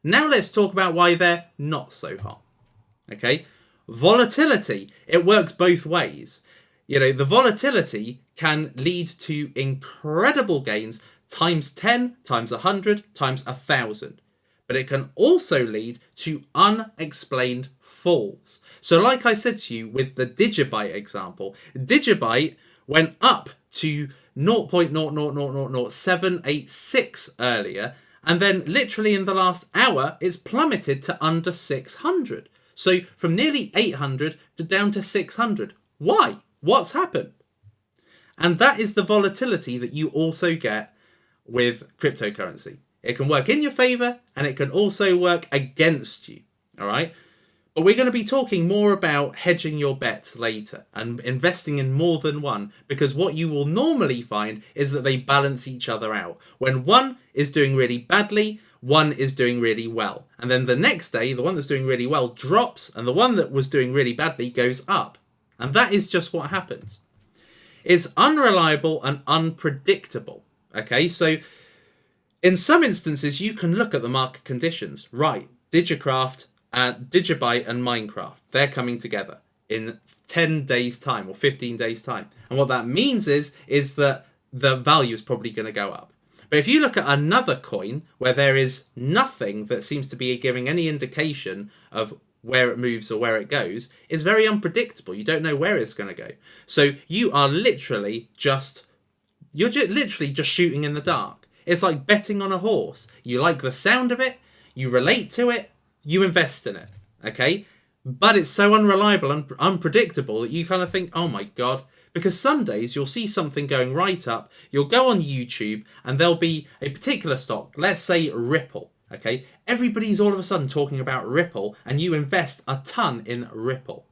Now let's talk about why they're not so hot. Okay, volatility, it works both ways. The volatility can lead to incredible gains times 10, times 100, times 1,000. But it can also lead to unexplained falls. So like I said to you with the Digibyte example, Digibyte went up to 0.000786 earlier, and then literally in the last hour, it's plummeted to under 600. So from nearly 800 to down to 600. Why? What's happened? And that is the volatility that you also get with cryptocurrency. It can work in your favor and it can also work against you. All right. But we're going to be talking more about hedging your bets later and investing in more than one, because what you will normally find is that they balance each other out. When one is doing really badly, one is doing really well. And then the next day, the one that's doing really well drops and the one that was doing really badly goes up. And that is just what happens. It's unreliable and unpredictable. Okay, so in some instances, you can look at the market conditions. Right, Digibyte and Minecraft, they're coming together in 10 days' time or 15 days' time. And what that means is that the value is probably going to go up. But if you look at another coin where there is nothing that seems to be giving any indication of where it moves or where it goes, it's very unpredictable. You don't know where it's going to go. So you are literally just shooting in the dark. It's like betting on a horse. You like the sound of it, you relate to it, you invest in it, okay? But it's so unreliable and unpredictable that you kind of think, oh my God. Because some days you'll see something going right up, you'll go on YouTube and there'll be a particular stock, let's say Ripple, okay? Everybody's all of a sudden talking about Ripple and you invest a ton in Ripple.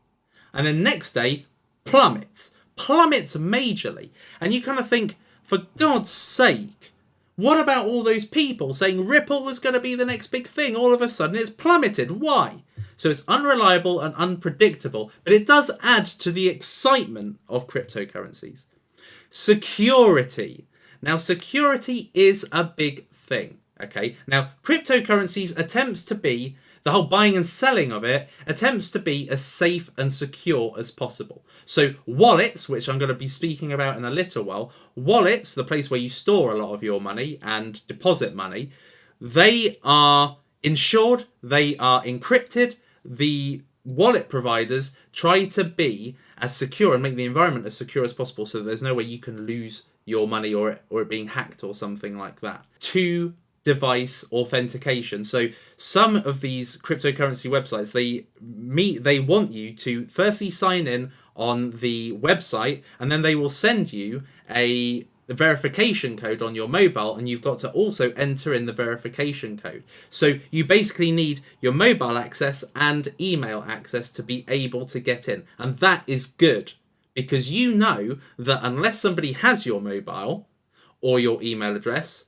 And then next day, plummets majorly. And you kind of think, for God's sake, what about all those people saying Ripple was going to be the next big thing? All of a sudden it's plummeted. Why? So it's unreliable and unpredictable, but it does add to the excitement of cryptocurrencies. Security. Now, security is a big thing. Okay. Now, cryptocurrencies attempts to be, the whole buying and selling of it attempts to be as safe and secure as possible. So wallets, which I'm going to be speaking about in a little while, wallets, the place where you store a lot of your money and deposit money, they are insured, they are encrypted. The wallet providers try to be as secure and make the environment as secure as possible so that there's no way you can lose your money or it being hacked or something like that. Device authentication. So some of these cryptocurrency websites, they want you to firstly sign in on the website, and then they will send you a verification code on your mobile, and you've got to also enter in the verification code. So you basically need your mobile access and email access to be able to get in. And that is good, because you know that unless somebody has your mobile or your email address,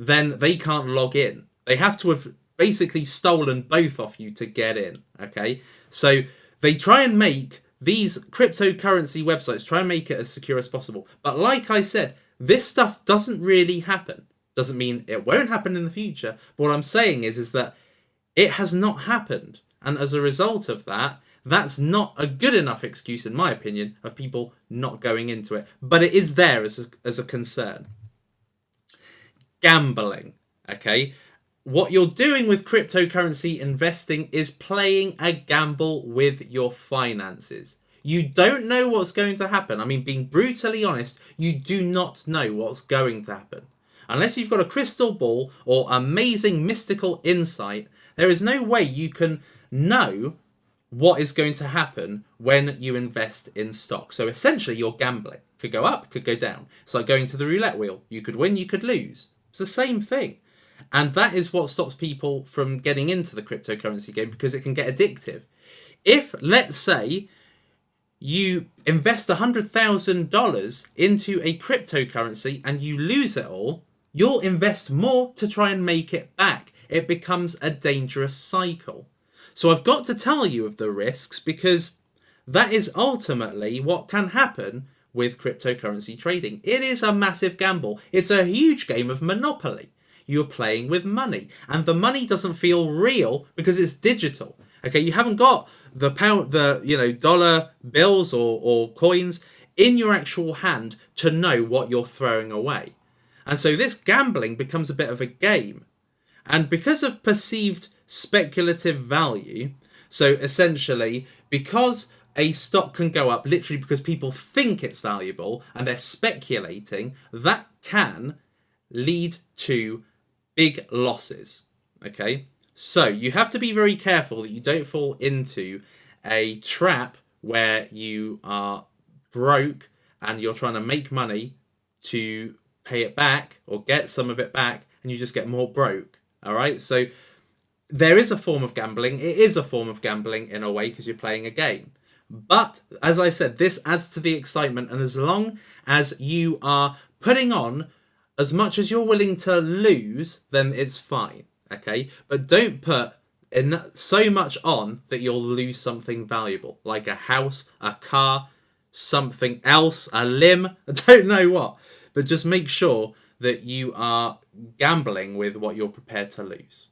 then they can't log in. They have to have basically stolen both off you to get in, okay? So they try and make these cryptocurrency websites, try and make it as secure as possible. But like I said, this stuff doesn't really happen. Doesn't mean it won't happen in the future. But what I'm saying is that it has not happened. And as a result of that, that's not a good enough excuse, in my opinion, of people not going into it. But it is there as a concern. Gambling, okay? What you're doing with cryptocurrency investing is playing a gamble with your finances. You don't know what's going to happen. I mean, being brutally honest, you do not know what's going to happen. Unless you've got a crystal ball or amazing mystical insight, there is no way you can know what is going to happen when you invest in stock. So essentially, you're gambling. Could go up, could go down. It's like going to the roulette wheel. You could win, you could lose. It's the same thing. And that is what stops people from getting into the cryptocurrency game, because it can get addictive. If, let's say, you invest $100,000 into a cryptocurrency and you lose it all, you'll invest more to try and make it back. It becomes a dangerous cycle. So I've got to tell you of the risks, because that is ultimately what can happen with cryptocurrency trading. It is a massive gamble. It's a huge game of Monopoly. you're playing with money. And the money doesn't feel real because it's digital. Okay, you haven't got the pound, dollar bills or coins in your actual hand to know what you're throwing away. And so this gambling becomes a bit of a game. And because of perceived speculative value, so essentially, because a stock can go up literally because people think it's valuable and they're speculating, that can lead to big losses. Okay? So you have to be very careful that you don't fall into a trap where you are broke and you're trying to make money to pay it back or get some of it back and you just get more broke. All right? So there is a form of gambling. It is a form of gambling in a way because you're playing a game. But as I said, this adds to the excitement. And as long as you are putting on as much as you're willing to lose, then it's fine. Okay? But don't put so much on that you'll lose something valuable, like a house, a car, something else, a limb. I don't know what. But just make sure that you are gambling with what you're prepared to lose.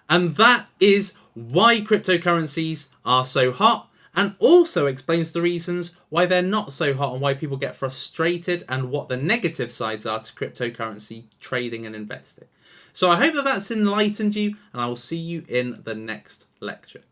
And that is why cryptocurrencies are so hot, and also explains the reasons why they're not so hot and why people get frustrated and what the negative sides are to cryptocurrency trading and investing. So I hope that that's enlightened you, and I will see you in the next lecture.